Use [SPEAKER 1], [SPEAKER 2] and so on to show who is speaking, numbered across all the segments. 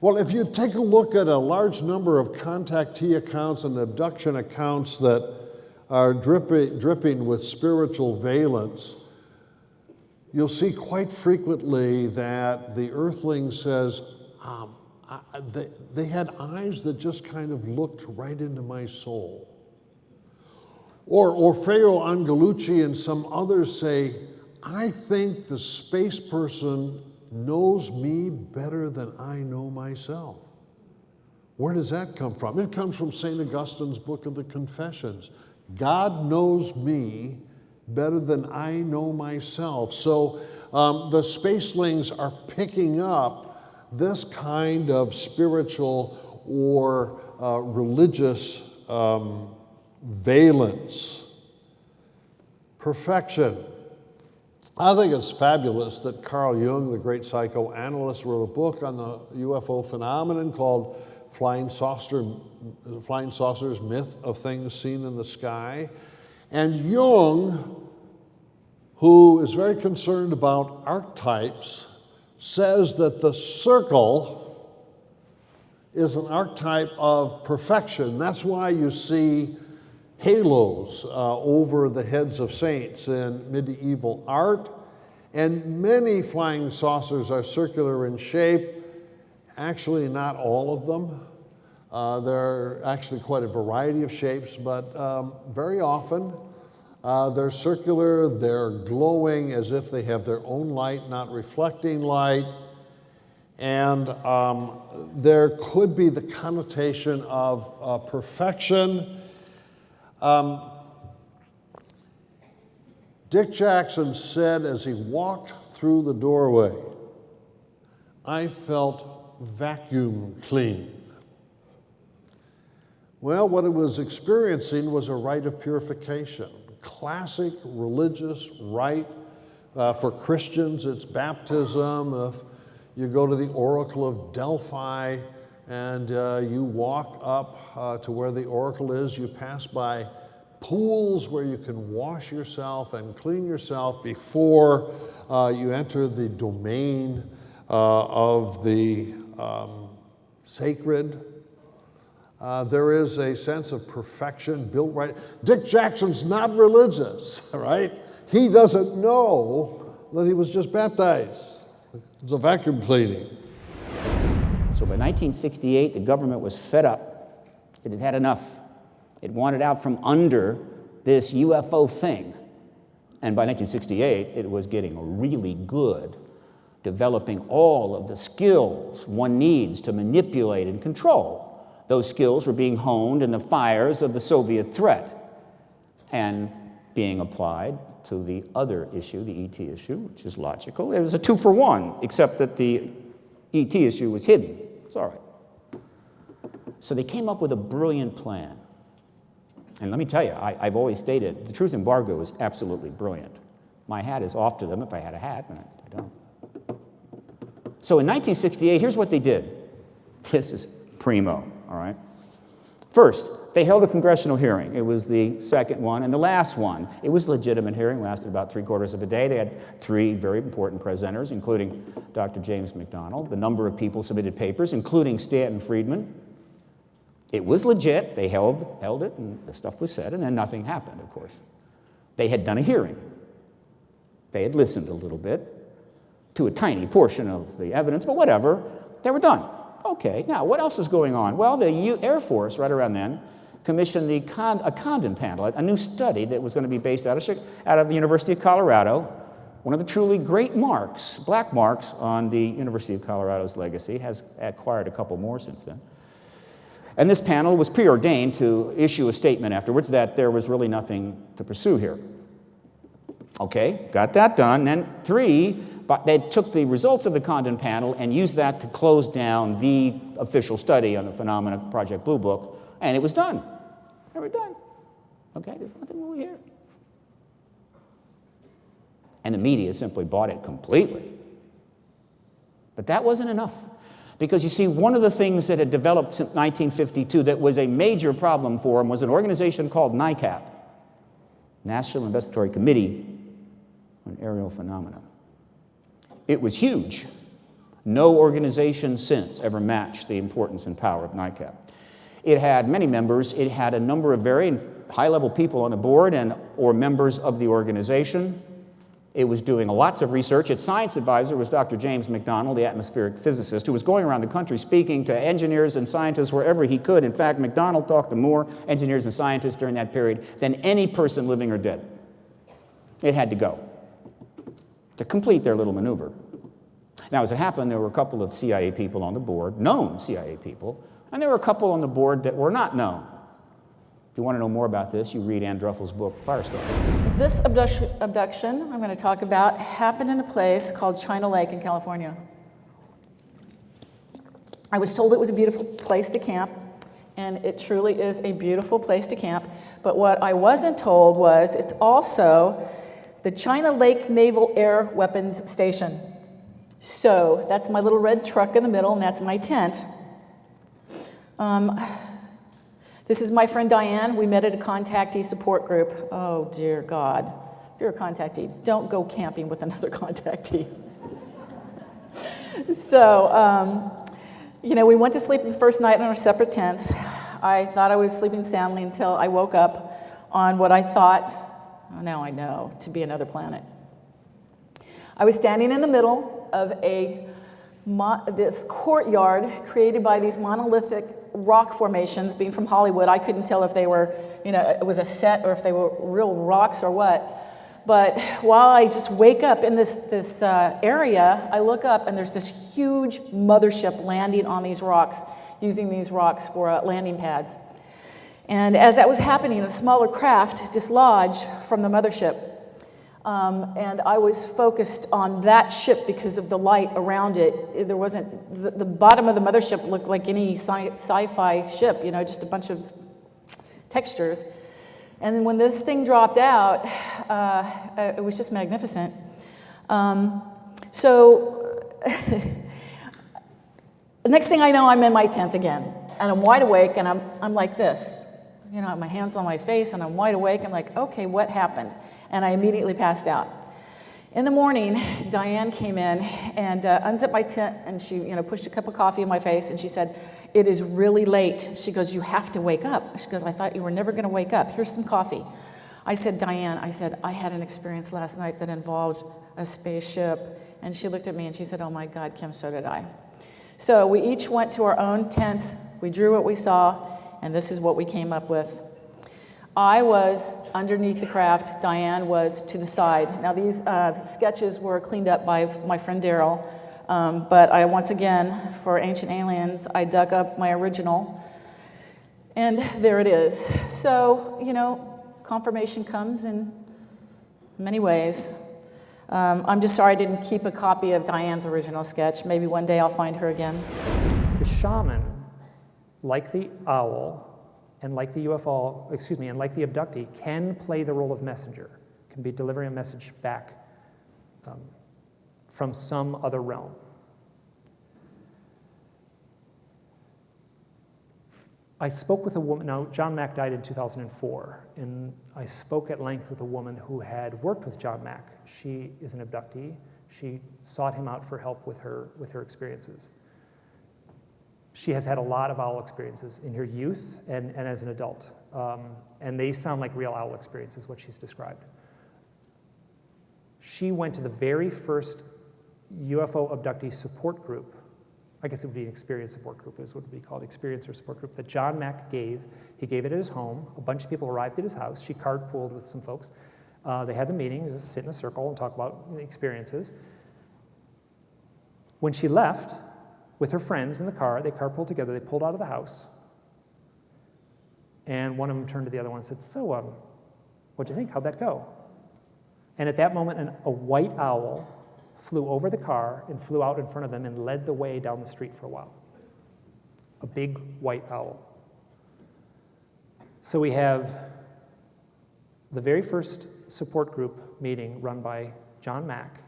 [SPEAKER 1] Well, if you take a look at a large number of contactee accounts and abduction accounts that are dripping with spiritual valence, you'll see quite frequently that the earthling says, they had eyes that just kind of looked right into my soul. Or Pharaoh Angelucci and some others say, I think the space person knows me better than I know myself. Where does that come from? It comes from St. Augustine's Book of the Confessions. God knows me better than I know myself. So the spacelings are picking up this kind of spiritual or religious valence. Perfection. I think it's fabulous that Carl Jung, the great psychoanalyst, wrote a book on the UFO phenomenon called Flying Saucers, Myth of Things Seen in the Sky. And Jung, who is very concerned about archetypes, says that the circle is an archetype of perfection. That's why you see halos over the heads of saints in medieval art. And many flying saucers are circular in shape. Actually, not all of them. There are actually quite a variety of shapes, but very often they're circular, they're glowing as if they have their own light, not reflecting light. And there could be the connotation of perfection. Dick Jackson said as he walked through the doorway, I felt vacuum clean. Well, what it was experiencing was a rite of purification, classic religious rite. For Christians, it's baptism. If you go to the Oracle of Delphi and you walk up to where the oracle is, you pass by pools where you can wash yourself and clean yourself before you enter the domain of the sacred. There is a sense of perfection built right. Dick Jackson's not religious, right? He doesn't know that he was just baptized. It's a vacuum cleaning.
[SPEAKER 2] So by 1968, the government was fed up. It had had enough. It wanted out from under this UFO thing. And by 1968, it was getting really good, developing all of the skills one needs to manipulate and control. Those skills were being honed in the fires of the Soviet threat and being applied to the other issue, the ET issue, which is logical. It was a 2-for-1, except that the ET issue was hidden. It's all right. So they came up with a brilliant plan. And let me tell you, I've always stated, the truth embargo is absolutely brilliant. My hat is off to them if I had a hat, and I don't. So in 1968, here's what they did. This is primo, all right? First, they held a congressional hearing. It was the second one and the last one. It was a legitimate hearing, lasted about 3/4 of a day. They had 3 very important presenters, including Dr. James McDonald. The number of people submitted papers, including Stanton Friedman. It was legit. They held it, and the stuff was said, and then nothing happened, of course. They had done a hearing. They had listened a little bit to a tiny portion of the evidence, but whatever. They were done. Okay, now what else was going on? Well, the Air Force, right around then, commissioned a Condon panel, a new study that was going to be based out of the University of Colorado, one of the truly great marks, black marks on the University of Colorado's legacy, has acquired a couple more since then. And this panel was preordained to issue a statement afterwards that there was really nothing to pursue here. Okay, got that done. Then 3, but they took the results of the Condon panel and used that to close down the official study on the phenomena of Project Blue Book, and it was done. They were done. Okay, there's nothing more here. And the media simply bought it completely. But that wasn't enough. Because you see, one of the things that had developed since 1952 that was a major problem for them was an organization called NICAP, National Investigatory Committee on Aerial Phenomena. It was huge. No organization since ever matched the importance and power of NICAP. It had many members. It had a number of very high-level people on the board or members of the organization. It was doing lots of research. Its science advisor was Dr. James McDonald, the atmospheric physicist, who was going around the country speaking to engineers and scientists wherever he could. In fact, McDonald talked to more engineers and scientists during that period than any person living or dead. It had to go to complete their little maneuver. Now, as it happened, there were a couple of CIA people on the board, known CIA people, and there were a couple on the board that were not known. If you want to know more about this, you read Ann Druffel's book, Firestorm.
[SPEAKER 3] This abduction I'm going to talk about happened in a place called China Lake in California. I was told it was a beautiful place to camp, and it truly is a beautiful place to camp. But what I wasn't told was it's also the China Lake Naval Air Weapons Station. So that's my little red truck in the middle, and that's my tent. This is my friend Diane. We met at a contactee support group. Oh, dear God. If you're a contactee, don't go camping with another contactee. So, we went to sleep the first night in our separate tents. I thought I was sleeping soundly until I woke up on what I thought, now I know, to be another planet. I was standing in the middle of this courtyard created by these monolithic rock formations. Being from Hollywood, I couldn't tell if they were, it was a set or if they were real rocks or what. But while I just wake up in this area, I look up and there's this huge mothership landing on these rocks, using these rocks for landing pads. And as that was happening, a smaller craft dislodged from the mothership. And I was focused on that ship because of the light around it. There wasn't, the bottom of the mothership looked like any sci-fi ship, just a bunch of textures. And then when this thing dropped out, it was just magnificent. So the next thing I know, I'm in my tent again, and I'm wide awake, and I'm like this. My hands on my face, and I'm wide awake. I'm like, okay, what happened? And I immediately passed out. In the morning, Diane came in and unzipped my tent, and she, pushed a cup of coffee in my face, and she said, "It is really late." She goes, "You have to wake up." She goes, "I thought you were never going to wake up. Here's some coffee." I said, "Diane," I had an experience last night that involved a spaceship. And she looked at me and she said, "Oh my God, Kim, so did I." So we each went to our own tents. We drew what we saw, and this is what we came up with. I was underneath the craft. Diane was to the side. Now, these sketches were cleaned up by my friend Daryl, but I, once again, for Ancient Aliens, I dug up my original, and there it is. So, confirmation comes in many ways. I'm just sorry I didn't keep a copy of Diane's original sketch. Maybe one day I'll find her again.
[SPEAKER 4] The shaman, like the owl, and like the UFO, and like the abductee, can play the role of messenger, can be delivering a message back from some other realm. I spoke with a woman, now John Mack died in 2004, and I spoke at length with a woman who had worked with John Mack. She is an abductee. She sought him out for help with her experiences. She has had a lot of owl experiences in her youth and as an adult. And they sound like real owl experiences, what she's described. She went to the very first UFO abductee support group. I guess it would be an experience support group, is what it would be called, experience or support group, that John Mack gave. He gave it at his home. A bunch of people arrived at his house. She carpooled with some folks. They had the meetings, just sit in a circle and talk about the experiences. When she left, with her friends in the car, they carpooled together, they pulled out of the house, and one of them turned to the other one and said, "So, what'd you think? How'd that go?" And at that moment, a white owl flew over the car and flew out in front of them and led the way down the street for a while. A big white owl. So we have the very first support group meeting run by John Mack,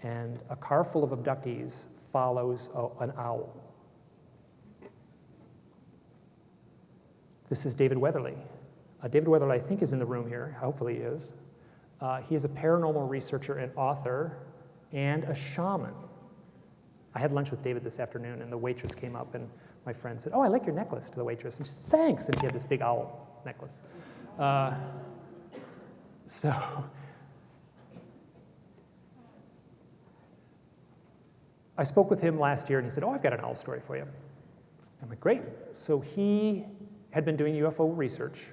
[SPEAKER 4] and a car full of abductees follows an owl. This is David Weatherly. David Weatherly, I think, is in the room here. Hopefully he is. He is a paranormal researcher and author and a shaman. I had lunch with David this afternoon, and the waitress came up, and my friend said, "Oh, I like your necklace," to the waitress. And she said, "Thanks." And she had this big owl necklace. So I spoke with him last year, and he said, "Oh, I've got an owl story for you." I'm like, "Great." So he had been doing UFO research,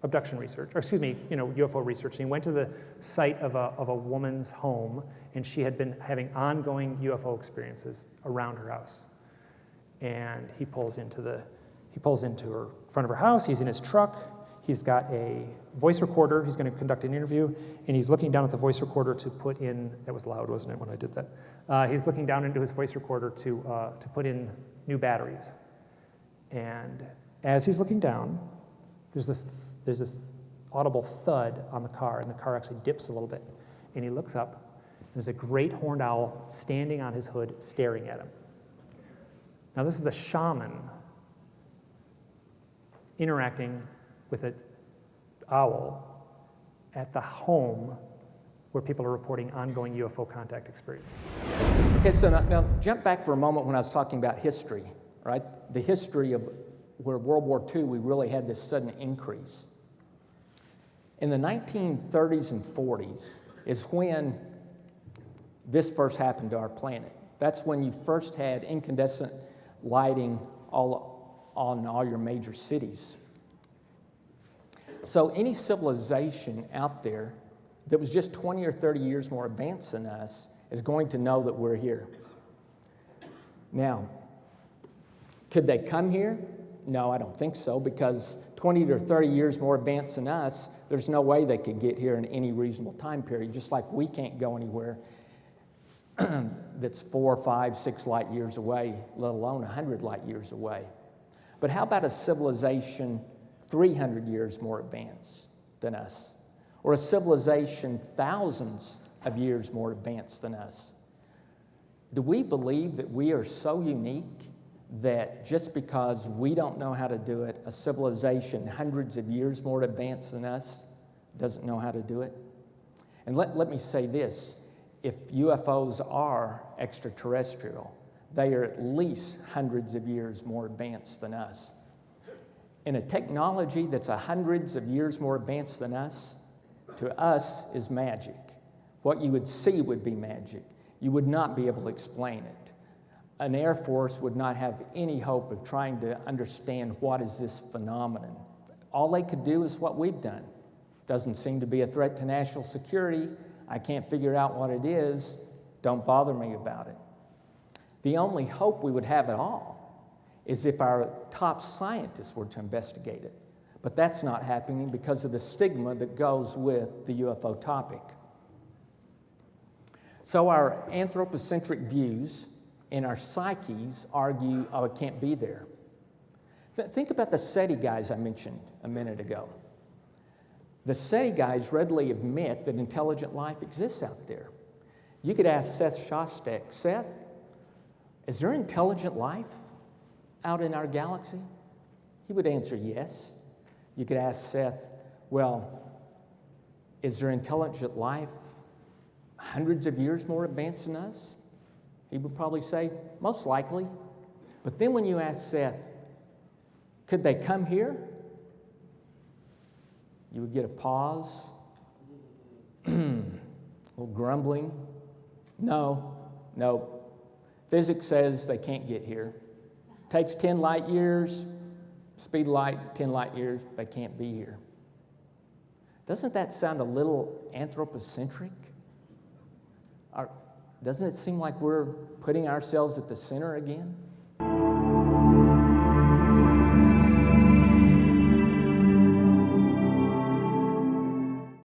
[SPEAKER 4] abduction research, or excuse me, UFO research. And he went to the site of a woman's home, and she had been having ongoing UFO experiences around her house. And he pulls into her front of her house. He's in his truck. He's got a voice recorder. He's going to conduct an interview, and he's looking down at the voice recorder to put in. That was loud, wasn't it, when I did that? He's looking down into his voice recorder to put in new batteries. And as he's looking down, there's this audible thud on the car, and the car actually dips a little bit. And he looks up, and there's a great horned owl standing on his hood, staring at him. Now, this is a shaman interacting with an owl at the home where people are reporting ongoing UFO contact experience.
[SPEAKER 5] Okay, so now jump back for a moment when I was talking about history, right? The history of where World War II, we really had this sudden increase. In the 1930s and 40s is when this first happened to our planet. That's when you first had incandescent lighting on all your major cities. So any civilization out there that was just 20 or 30 years more advanced than us is going to know that we're here. Now, could they come here? No, I don't think so, because 20 to 30 years more advanced than us, there's no way they could get here in any reasonable time period, just like we can't go anywhere that's 4, 5, 6 light years away, let alone 100 light years away. But how about a civilization 300 years more advanced than us? Or a civilization thousands of years more advanced than us? Do we believe that we are so unique that just because we don't know how to do it, a civilization hundreds of years more advanced than us doesn't know how to do it? And let me say this. If UFOs are extraterrestrial, they are at least hundreds of years more advanced than us. And a technology that's hundreds of years more advanced than us, to us, is magic. What you would see would be magic. You would not be able to explain it. An Air Force would not have any hope of trying to understand what is this phenomenon. All they could do is what we've done. Doesn't seem to be a threat to national security. I can't figure out what it is. Don't bother me about it. The only hope we would have at all is if our top scientists were to investigate it. But that's not happening because of the stigma that goes with the UFO topic. So our anthropocentric views and our psyches argue, oh, it can't be there. Think about the SETI guys I mentioned a minute ago. The SETI guys readily admit that intelligent life exists out there. You could ask Seth Shostak, Seth, is there intelligent life out in our galaxy? He would answer yes. You could ask Seth, well, is there intelligent life hundreds of years more advanced than us? He would probably say, most likely. But then when you ask Seth, could they come here? You would get a pause, a little grumbling. No. Physics says they can't get here. Takes 10 light years, speed of light, 10 light years, they can't be here. Doesn't that sound a little anthropocentric? Doesn't it seem like we're putting ourselves at the center again?